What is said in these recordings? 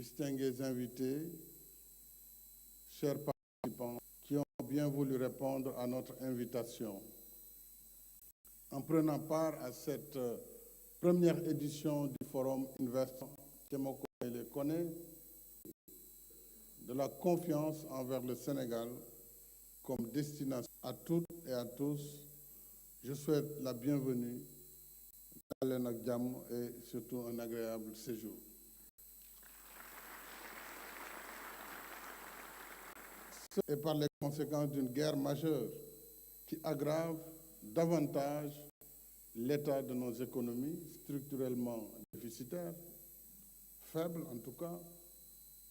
distingués invités, chers participants qui ont bien voulu répondre à notre invitation. En prenant part à cette première édition du Forum Invest, Kemoko les connaît, de la confiance envers le Sénégal comme destination à toutes et à tous, je souhaite la bienvenue, et surtout un agréable séjour. Et par les conséquences d'une guerre majeure qui aggrave davantage l'état de nos économies, structurellement déficitaires, faibles en tout cas,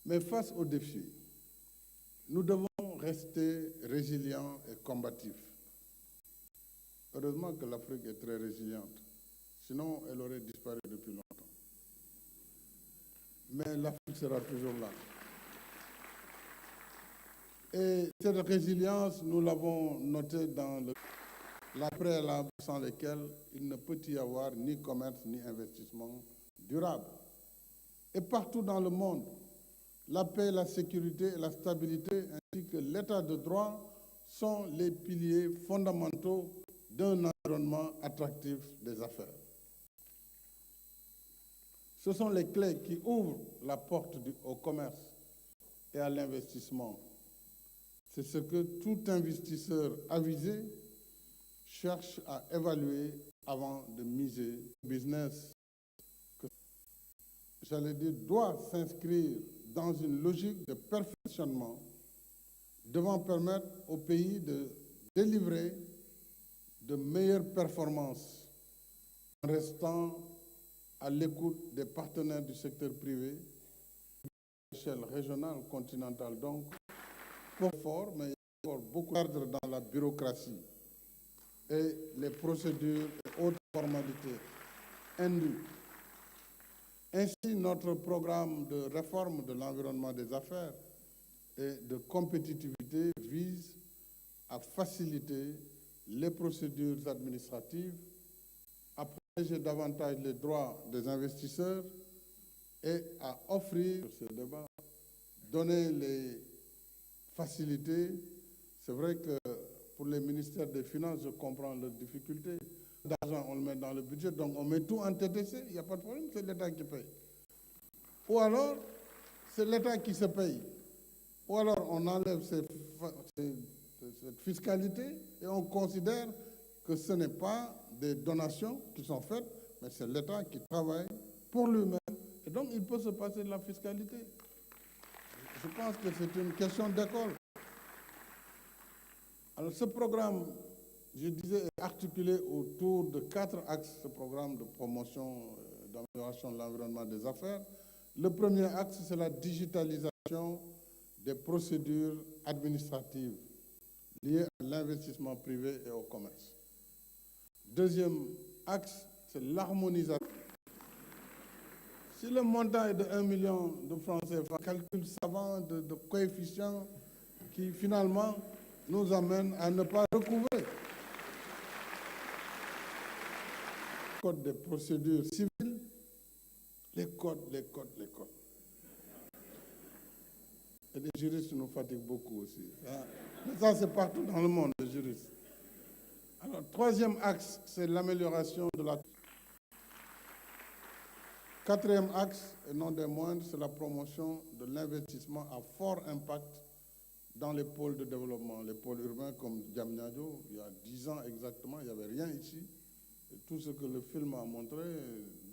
mais face aux défis, nous devons rester résilients et combatifs. Heureusement que l'Afrique est très résiliente, sinon elle aurait disparu depuis longtemps. Mais l'Afrique sera toujours là. Et cette résilience, nous l'avons notée dans la préalable sans lesquels il ne peut y avoir ni commerce ni investissement durable. Et partout dans le monde, la paix, la sécurité et la stabilité ainsi que l'état de droit sont les piliers fondamentaux d'un environnement attractif des affaires. Ce sont les clés qui ouvrent la porte au commerce et à l'investissement. C'est ce que tout investisseur avisé cherche à évaluer avant de miser. Le business, j'allais dire, doit s'inscrire dans une logique de perfectionnement devant permettre au pays de délivrer de meilleures performances en restant à l'écoute des partenaires du secteur privé, à l'échelle régionale, continentale donc, fort, mais il y a encore beaucoup d'ordre dans la bureaucratie et les procédures et autres formalités indues. Ainsi, notre programme de réforme de l'environnement des affaires et de compétitivité vise à faciliter les procédures administratives, à protéger davantage les droits des investisseurs et à offrir, sur ce débat, donner les facilités. C'est vrai que pour les ministères des Finances, je comprends leurs difficultés. D'argent, on le met dans le budget, donc on met tout en TTC, il n'y a pas de problème, c'est l'État qui paye. Ou alors, c'est l'État qui se paye. Ou alors, on enlève cette fiscalité et on considère que ce n'est pas des donations qui sont faites, mais c'est l'État qui travaille pour lui-même. Et donc, il peut se passer de la fiscalité. Je pense que c'est une question d'école. Alors, ce programme, je disais, est articulé autour de 4 axes, ce programme de promotion, d'amélioration de l'environnement des affaires. Le premier axe, c'est la digitalisation des procédures administratives liées à l'investissement privé et au commerce. Deuxième axe, c'est l'harmonisation. Si le montant est de 1 million de francs CFA, calcul savant de coefficients qui finalement nous amène à ne pas recouvrer. Code des procédures civiles, les codes. Et les juristes nous fatiguent beaucoup aussi. Mais ça, c'est partout dans le monde, les juristes. Alors, troisième axe, c'est l'amélioration de la... Quatrième axe, et non des moindres, c'est la promotion de l'investissement à fort impact dans les pôles de développement, les pôles urbains comme Diamniadio. Il y a 10 ans exactement, il n'y avait rien ici. Et tout ce que le film a montré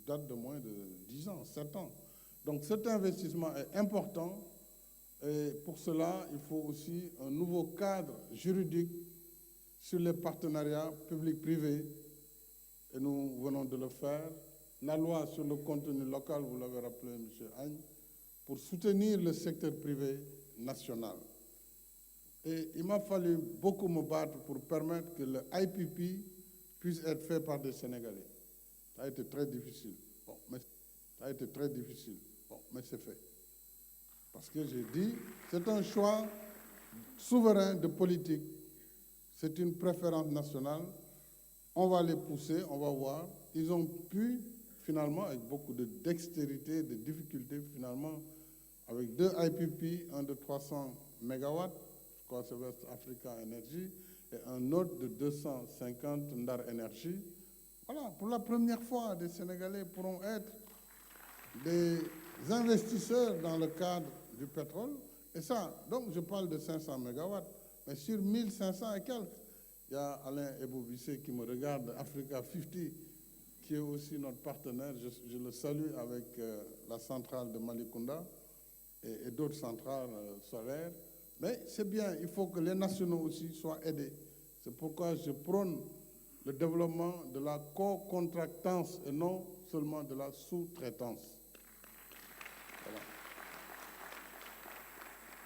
date de moins de 10 ans, 7 ans. Donc cet investissement est important et pour cela, il faut aussi un nouveau cadre juridique sur les partenariats publics-privés. Et nous venons de le faire. La loi sur le contenu local, vous l'avez rappelé, M. Agne, pour soutenir le secteur privé national. Et il m'a fallu beaucoup me battre pour permettre que le IPP puisse être fait par des Sénégalais. Ça a été très difficile. Bon, mais c'est fait. Parce que j'ai dit, c'est un choix souverain de politique. C'est une préférence nationale. On va les pousser, on va voir. Ils ont pu, finalement, avec beaucoup de dextérité, de difficultés, finalement, avec 2 IPP, un de 300 MW, je crois que c'est West Africa Energy, et un autre de 250 Ndar Energy. Voilà, pour la première fois, des Sénégalais pourront être des investisseurs dans le cadre du pétrole. Et ça, donc je parle de 500 MW, mais sur 1500 et quelques, il y a Alain Eboubissé qui me regarde, Africa 50, qui est aussi notre partenaire. Je le salue avec la centrale de Malicounda et d'autres centrales solaires. Mais c'est bien, il faut que les nationaux aussi soient aidés. C'est pourquoi je prône le développement de la co-contractance et non seulement de la sous-traitance. Voilà.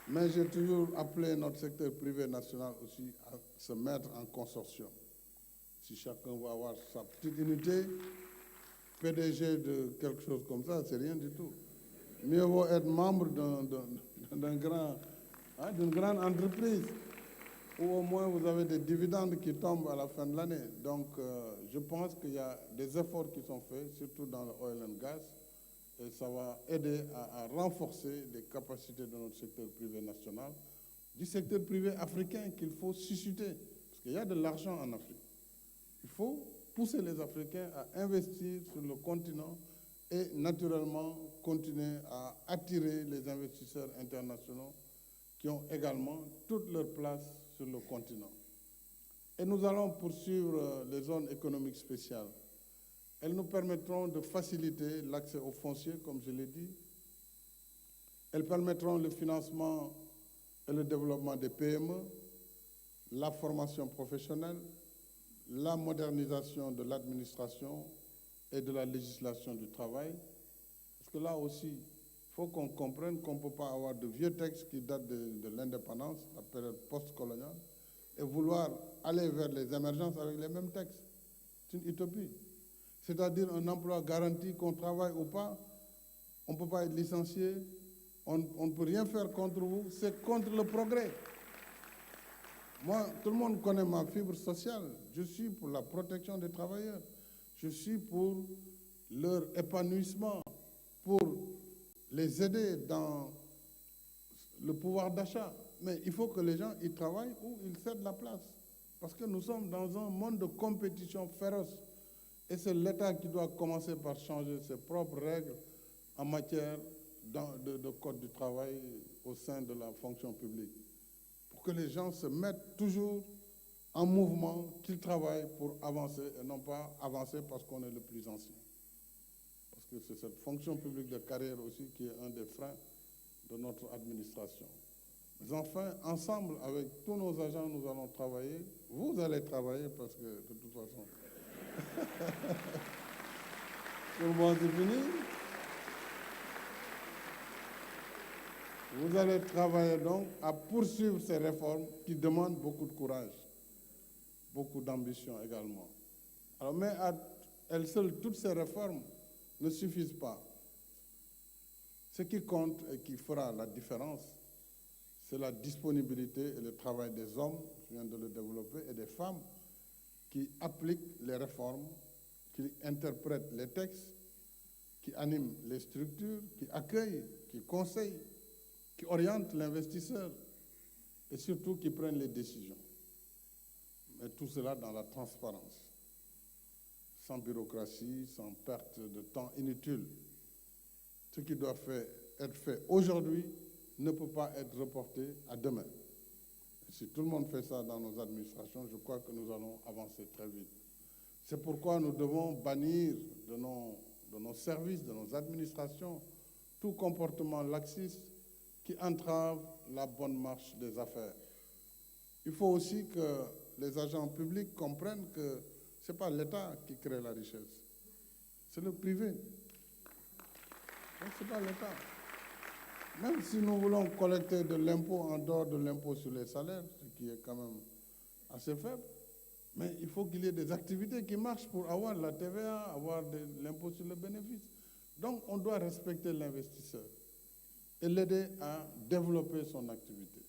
Mais j'ai toujours appelé notre secteur privé national aussi à se mettre en consortium. Si chacun va avoir sa petite unité, PDG de quelque chose comme ça, c'est rien du tout. Mieux vaut être membre d'une grande entreprise où au moins vous avez des dividendes qui tombent à la fin de l'année. Donc, je pense qu'il y a des efforts qui sont faits, surtout dans le oil and gas, et ça va aider à renforcer les capacités de notre secteur privé national, du secteur privé africain qu'il faut susciter, parce qu'il y a de l'argent en Afrique. Il faut pousser les Africains à investir sur le continent et naturellement continuer à attirer les investisseurs internationaux qui ont également toute leur place sur le continent. Et nous allons poursuivre les zones économiques spéciales. Elles nous permettront de faciliter l'accès aux fonciers, comme je l'ai dit. Elles permettront le financement et le développement des PME, la formation professionnelle, la modernisation de l'administration et de la législation du travail. Parce que là aussi, il faut qu'on comprenne qu'on ne peut pas avoir de vieux textes qui datent de l'indépendance, la période post-coloniale, et vouloir aller vers les émergences avec les mêmes textes. C'est une utopie. C'est-à-dire un emploi garanti, qu'on travaille ou pas, on ne peut pas être licencié, on ne peut rien faire contre vous, c'est contre le progrès. Moi, tout le monde connaît ma fibre sociale. Je suis pour la protection des travailleurs. Je suis pour leur épanouissement, pour les aider dans le pouvoir d'achat. Mais il faut que les gens y travaillent ou ils cèdent la place. Parce que nous sommes dans un monde de compétition féroce. Et c'est l'État qui doit commencer par changer ses propres règles en matière de code du travail au sein de la fonction publique. Pour que les gens se mettent toujours en mouvement, qu'ils travaillent pour avancer et non pas avancer parce qu'on est le plus ancien. Parce que c'est cette fonction publique de carrière aussi qui est un des freins de notre administration. Mais enfin, ensemble, avec tous nos agents, nous allons travailler. Vous allez travailler parce que, de toute façon, tout le monde est fini. Vous allez travailler donc à poursuivre ces réformes qui demandent beaucoup de courage, beaucoup d'ambition également. Alors, mais à elles seules, toutes ces réformes ne suffisent pas. Ce qui compte et qui fera la différence, c'est la disponibilité et le travail des hommes, je viens de le développer, et des femmes qui appliquent les réformes, qui interprètent les textes, qui animent les structures, qui accueillent, qui conseillent, qui orientent l'investisseur et surtout qui prennent les décisions. Mais tout cela dans la transparence, sans bureaucratie, sans perte de temps inutile. Ce qui doit être fait aujourd'hui ne peut pas être reporté à demain. Et si tout le monde fait ça dans nos administrations, je crois que nous allons avancer très vite. C'est pourquoi nous devons bannir de nos services, de nos administrations, tout comportement laxiste qui entrave la bonne marche des affaires. Il faut aussi que les agents publics comprennent que ce n'est pas l'État qui crée la richesse, c'est le privé. Ce n'est pas l'État. Même si nous voulons collecter de l'impôt en dehors de l'impôt sur les salaires, ce qui est quand même assez faible, mais il faut qu'il y ait des activités qui marchent pour avoir la TVA, avoir de l'impôt sur le bénéfice. Donc, on doit respecter l'investisseur et l'aider à développer son activité.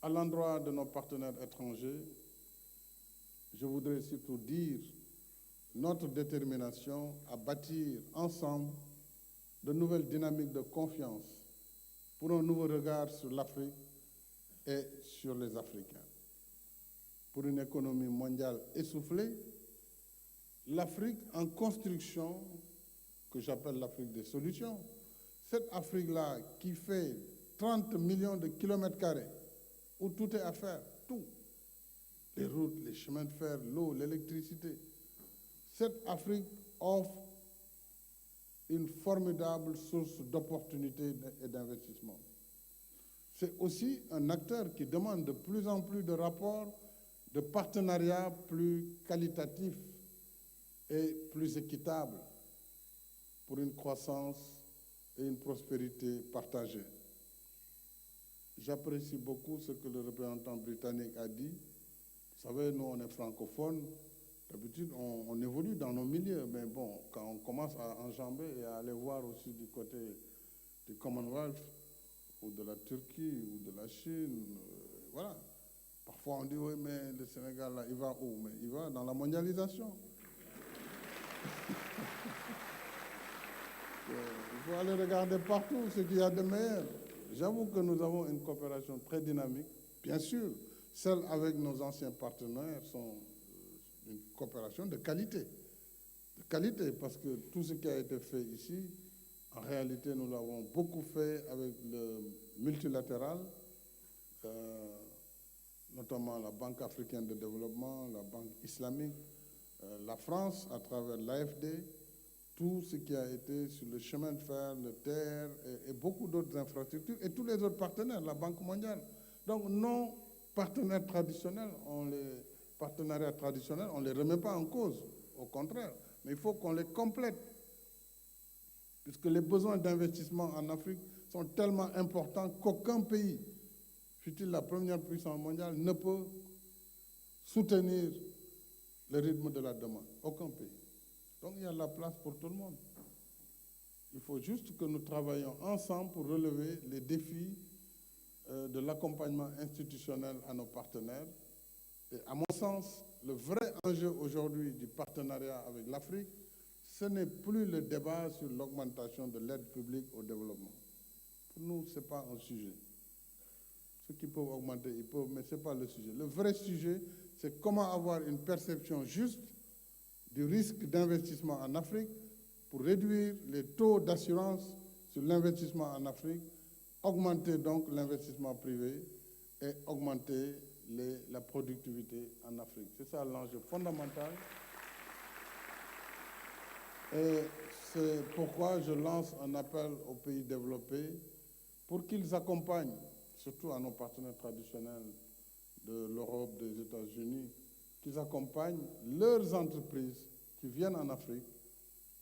À l'endroit de nos partenaires étrangers, je voudrais surtout dire notre détermination à bâtir ensemble de nouvelles dynamiques de confiance pour un nouveau regard sur l'Afrique et sur les Africains. Pour une économie mondiale essoufflée, l'Afrique en construction, que j'appelle l'Afrique des solutions, cette Afrique-là qui fait 30 millions de kilomètres carrés, où tout est à faire, tout. Les routes, les chemins de fer, l'eau, l'électricité. Cette Afrique offre une formidable source d'opportunités et d'investissement. C'est aussi un acteur qui demande de plus en plus de rapports, de partenariats plus qualitatifs et plus équitables pour une croissance et une prospérité partagée. J'apprécie beaucoup ce que le représentant britannique a dit. Vous savez, nous, on est francophones. D'habitude, on évolue dans nos milieux. Mais bon, quand on commence à enjamber et à aller voir aussi du côté du Commonwealth, ou de la Turquie, ou de la Chine, voilà. Parfois, on dit, oui, mais le Sénégal, là, il va où? Mais il va dans la mondialisation. Il faut aller regarder partout ce qu'il y a de meilleur. J'avoue que nous avons une coopération très dynamique. Bien sûr, celles avec nos anciens partenaires sont une coopération de qualité. De qualité, parce que tout ce qui a été fait ici, en réalité, nous l'avons beaucoup fait avec le multilatéral, notamment la Banque africaine de développement, la Banque islamique, la France à travers l'AFD, tout ce qui a été sur le chemin de fer, le terre et beaucoup d'autres infrastructures, et tous les autres partenaires, la Banque mondiale. Donc nos partenaires traditionnels, partenariats traditionnels, on ne les remet pas en cause, au contraire, mais il faut qu'on les complète, puisque les besoins d'investissement en Afrique sont tellement importants qu'aucun pays, fût-il la première puissance mondiale, ne peut soutenir le rythme de la demande. Aucun pays. Donc il y a de la place pour tout le monde. Il faut juste que nous travaillions ensemble pour relever les défis de l'accompagnement institutionnel à nos partenaires. Et à mon sens, le vrai enjeu aujourd'hui du partenariat avec l'Afrique, ce n'est plus le débat sur l'augmentation de l'aide publique au développement. Pour nous, ce n'est pas un sujet. Ceux qui peuvent augmenter, ils peuvent, mais ce n'est pas le sujet. Le vrai sujet, c'est comment avoir une perception juste du risque d'investissement en Afrique pour réduire les taux d'assurance sur l'investissement en Afrique, augmenter donc l'investissement privé et augmenter la productivité en Afrique. C'est ça l'enjeu fondamental. Et c'est pourquoi je lance un appel aux pays développés pour qu'ils accompagnent, surtout à nos partenaires traditionnels de l'Europe, des États-Unis, qu'ils accompagnent leurs entreprises qui viennent en Afrique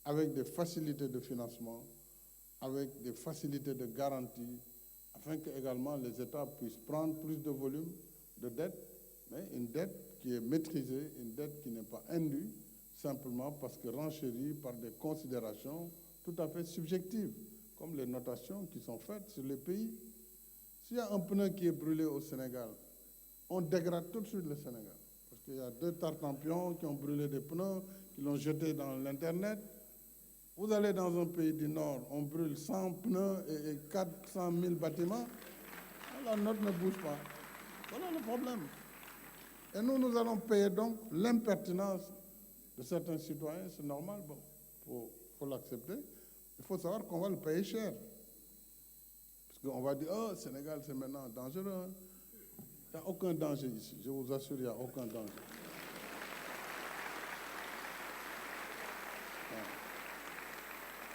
avec des facilités de financement, avec des facilités de garantie, afin que également les États puissent prendre plus de volume de dette, mais une dette qui est maîtrisée, une dette qui n'est pas indue, simplement parce que renchérie par des considérations tout à fait subjectives, comme les notations qui sont faites sur les pays. S'il y a un pneu qui est brûlé au Sénégal, on dégrade tout de suite le Sénégal. Parce qu'il y a 2 tartampions qui ont brûlé des pneus, qui l'ont jeté dans l'Internet. Vous allez dans un pays du Nord, on brûle 100 pneus et 400 000 bâtiments, la note ne bouge pas. Voilà le problème. Et nous allons payer donc l'impertinence de certains citoyens, c'est normal, bon, faut l'accepter. Il faut savoir qu'on va le payer cher. Parce qu'on va dire, oh, Sénégal, c'est maintenant dangereux. Il n'y a aucun danger ici, je vous assure, il n'y a aucun danger.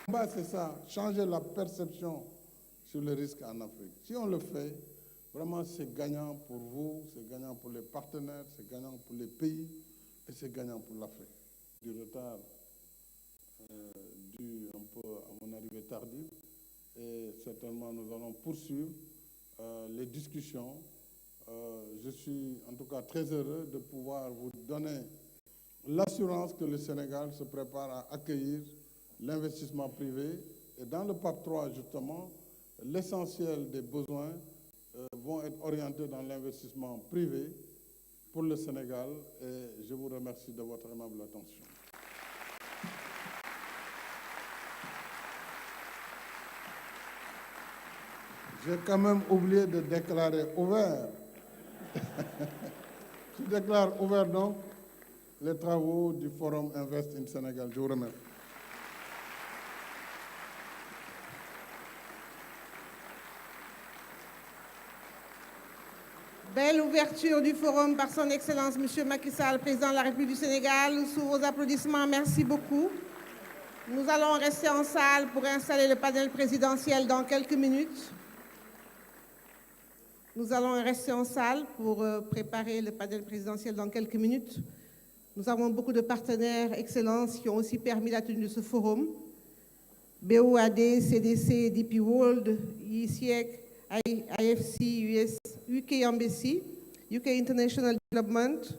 Le combat, c'est ça, changer la perception sur le risque en Afrique. Si on le fait, vraiment, c'est gagnant pour vous, c'est gagnant pour les partenaires, c'est gagnant pour les pays et c'est gagnant pour l'Afrique. Du retard dû un peu à mon arrivée tardive et certainement nous allons poursuivre les discussions. Je suis en tout cas très heureux de pouvoir vous donner l'assurance que le Sénégal se prépare à accueillir l'investissement privé et dans le PAP 3 justement, l'essentiel des besoins vont être orientés dans l'investissement privé pour le Sénégal et je vous remercie de votre aimable attention. J'ai quand même oublié de déclarer ouvert. Je déclare ouvert donc les travaux du Forum Invest in Sénégal. Je vous remercie. Belle ouverture du forum par son Excellence M. Macky Sall, Président de la République du Sénégal. Sous vos applaudissements, merci beaucoup. Nous allons rester en salle pour installer le panel présidentiel dans quelques minutes. Nous allons rester en salle pour préparer le panel présidentiel dans quelques minutes. Nous avons beaucoup de partenaires Excellence qui ont aussi permis la tenue de ce forum. BOAD, CDC, DP World, ICIEC, IFC, UK Embassy, UK International Development,